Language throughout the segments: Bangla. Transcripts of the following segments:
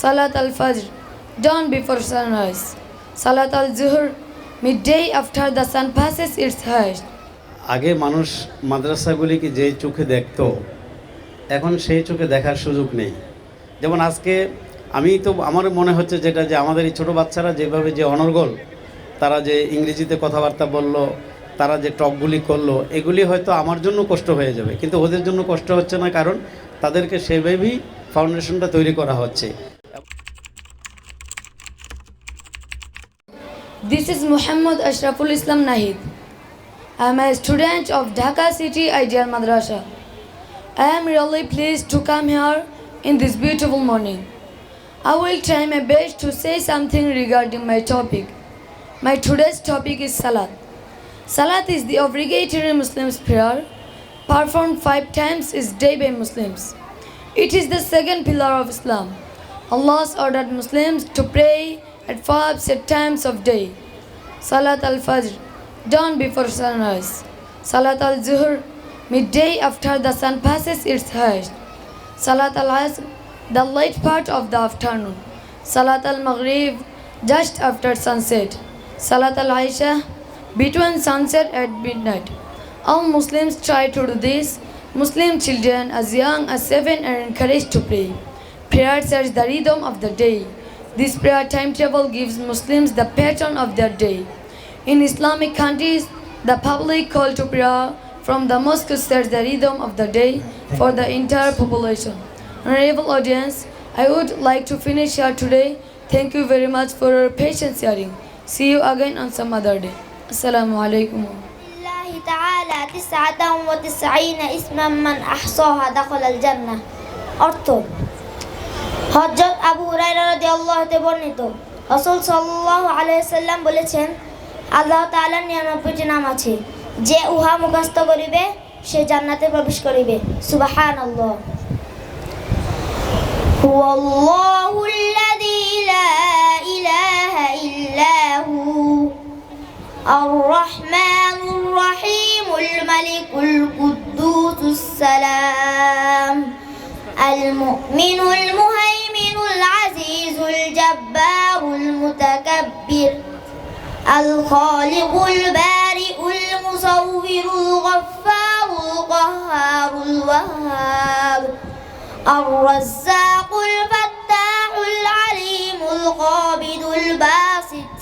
Salat al-Fajr, dawn before sunrise. Salat al-Zuhr, midday after the sun passes its highest. আগে মানুষ মাদ্রাসাগুলিকে যে চোখে দেখতো এখন সেই চোখে দেখার সুযোগ নেই। যেমন আজকে আমার মনে হচ্ছে যেটা যে আমাদের এই ছোটো বাচ্চারা যেভাবে যে অনর্গল, তারা যে ইংরেজিতে কথাবার্তা বলল, তারা যে টকগুলি করলো, এগুলি হয়তো আমার জন্য কষ্ট হয়ে যাবে, কিন্তু ওদের জন্য কষ্ট হচ্ছে না, কারণ তাদেরকে সেভাবেই ফাউন্ডেশনটা তৈরি করা হচ্ছে। This is Muhammad Ashraful Islam Nahid. I am a student of Dhaka City Ideal Madrasa. I am really pleased to come here in this beautiful morning. I will try my best to say something regarding my topic. My today's topic is Salat. Salat is the obligatory Muslim's prayer performed 5 times each day by Muslims. It is the second pillar of Islam. Allah has ordered Muslims to pray at 5 set times of day. Salat al-Fajr, dawn before sunrise. Salat al-Zuhr, midday after the sun passes its highest. Salat al-Asr, the late part of the afternoon. Salat al-Maghrib, just after sunset. Salat al-Aisha, between sunset and midnight. All Muslims try to do this. Muslim children as young as 7 are encouraged to pray. Prayer sets the rhythm of the day. This prayer timetable gives Muslims the pattern of their day. In Islamic countries, the public call to prayer from the mosque sets the rhythm of the day for the entire population. Honorable audience, I would like to finish here today. Thank you very much for your patience hearing. See you again on some other day. Assalamu alaikum. الله تعالى 99 اسما من أحصاها دخل الجنة. অর্থ হযরত আবু হুরায়রা রাদিয়াল্লাহু আনহু বর্ণিত, রাসূল সাল্লাল্লাহু আলাইহি সাল্লাম বলেছেন, আল্লাহ তাআলার 99টি নাম আছে, যে উহা মুখস্থ করিবে সে জান্নাতে প্রবেশ করিবে। সুবহানাল্লাহ। হুয়াল্লাহুল্লাযী লা ইলাহা ইল্লা হু আর-রাহমানুর রাহিমুল মালিকুল কুদ্দুসুস সালাম আল-মুমিনুল মুহাইমিনুল আজিজুল জাব্বারুল মুতাকাব্বির আল-খালিকুল বারিউল মুসাউবিরুল গফফারুল কাহ্হারুল ওয়াহ্হাব আর-রাজ্জাকুল ফাত্তাহুল আলিমুল কাবিদুল বাসিত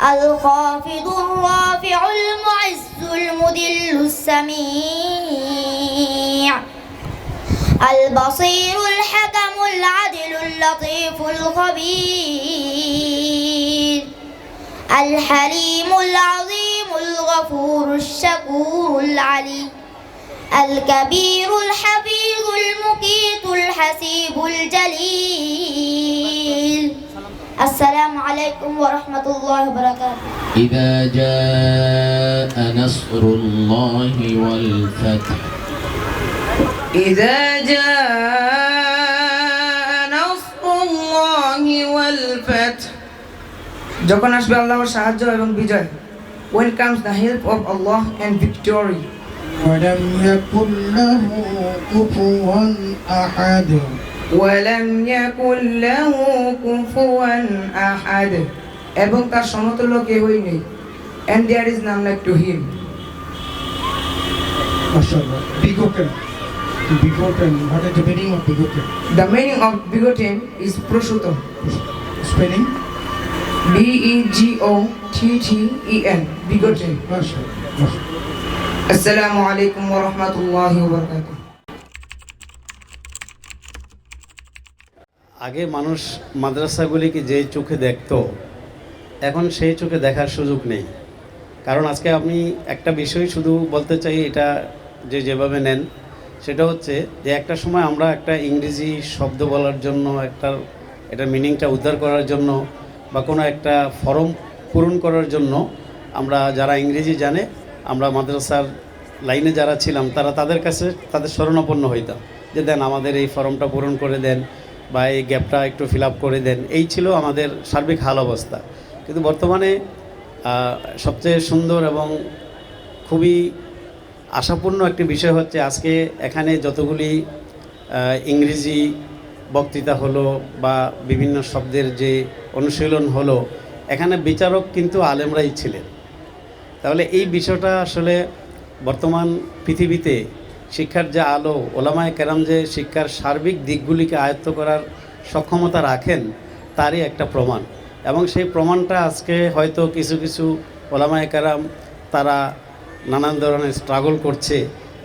আল-খাফিদুর রাফিউল মুইজ্জুল মুদিল্লুস সামি' আল-বাসীরুল হাকামুল আদিলুল লতীফুল খবীর আল-হালিমুল আযীমুল গফুরুশ শাকুরুল আলী আল-কাবীরুল হাফীজুল মুকীতুল হাসীবুল জালীল। আসসালামু আলাইকুম ওয়া রাহমাতুল্লাহি ওয়া বারাকাতুহু। إذا جاء نصر الله والفتح إذا جاء نصر الله والفتح, যখন আসবে আল্লাহর সাহায্য এবং বিজয়. When comes the help of Allah and victory. ولم يكن له كفوا أحد ولم يكن له كفوا أحد, এবং তার সমতুল্য কেউই নেই. And there is none like to him. MashaAllah. Begotten. Begotten. What is the meaning of begotten? The meaning of begotten is prosciutto. Spelling? B-E-G-O-T-T-E-N. Begotten. MashaAllah. Assalamu alaikum wa rahmatullahi wa barakatuh. আগে মানুষ মাদ্রাসাগুলিকে যে চোখে দেখতো এখন সেই চোখে দেখার সুযোগ নেই, কারণ আজকে আমি একটা বিষয় শুধু বলতে চাই, এটা যেভাবে নেন সেটা হচ্ছে যে একটা সময় আমরা একটা ইংরেজি শব্দ বলার জন্য, এটার মিনিংটা উদ্ধার করার জন্য বা কোনো একটা ফর্ম পূরণ করার জন্য আমরা যারা ইংরেজি জানে, আমরা মাদ্রাসার লাইনে যারা ছিলাম তাদের কাছে তাদের শরণাপন্ন হইতাম যে দেন আমাদের এই ফর্মটা পূরণ করে দেন বা এই গ্যাপটা একটু ফিল আপ করে দেন। এই ছিল আমাদের সার্বিক হাল অবস্থা। কিন্তু বর্তমানে সবচেয়ে সুন্দর এবং খুবই আশাপূর্ণ একটি বিষয় হচ্ছে আজকে এখানে যতগুলি ইংরেজি বক্তৃতা হলো বা বিভিন্ন শব্দের যে অনুশীলন হলো, এখানে বিচারক কিন্তু আলেমরাই ছিলেন। তাহলে এই বিষয়টা আসলে বর্তমান পৃথিবীতে শিক্ষার যে আলো, ওলামায়ে কেরাম যে শিক্ষার সার্বিক দিকগুলিকে আয়ত্ত করার সক্ষমতা রাখেন, তারই একটা প্রমাণ। এবং সেই প্রমাণটা আজকে হয়তো কিছু কিছু ওলামায়ে কেরাম তারা নানান ধরনের স্ট্রাগল করছে,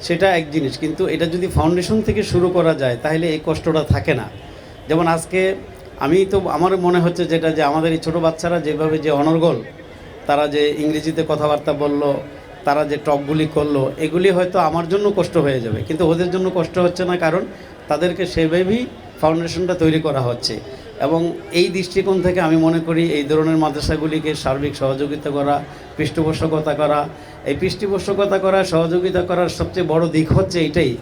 সেটা এক জিনিস। কিন্তু এটা যদি ফাউন্ডেশন থেকে শুরু করা যায় তাহলে এই কষ্টটা থাকে না। যেমন আজকে আমার মনে হচ্ছে যেটা, যে আমাদের এই ছোটো বাচ্চারা যেভাবে যে অনর্গল, তারা যে ইংরেজিতে কথাবার্তা বলল, তারা যে টপগুলি করলো, এগুলি হয়তো আমার জন্য কষ্ট হয়ে যাবে, কিন্তু ওদের জন্য কষ্ট হচ্ছে না, কারণ তাদেরকে সেভাবেই ফাউন্ডেশনটা তৈরি করা হচ্ছে। এবং এই দৃষ্টিকোণ থেকে আমি মনে করি এই ধরনের মাদ্রাসাগুলিকে সার্বিক সহযোগিতা করা, পৃষ্ঠপোষকতা করা, এই পৃষ্ঠপোষকতা করা, সহযোগিতা করার সবচেয়ে বড় দিক হচ্ছে এটাই,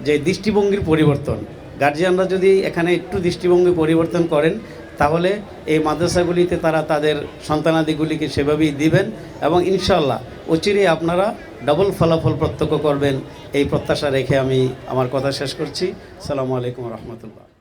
যে দৃষ্টিভঙ্গির পরিবর্তন। গার্জিয়ানরা যদি এখানে একটু দৃষ্টিভঙ্গি পরিবর্তন করেন, তাহলে এই মাদ্রাসাগুলিতে তারা তাদের সন্তানাদিগুলিকে সেভাবেই দিবেন এবং ইনশাআল্লাহ অচিরেই আপনারা ডাবল ফলাফল প্রত্যক্ষ করবেন, এই প্রত্যাশা রেখে আমি আমার কথা শেষ করছি। আসসালামু আলাইকুম রহমতুল্লাহ।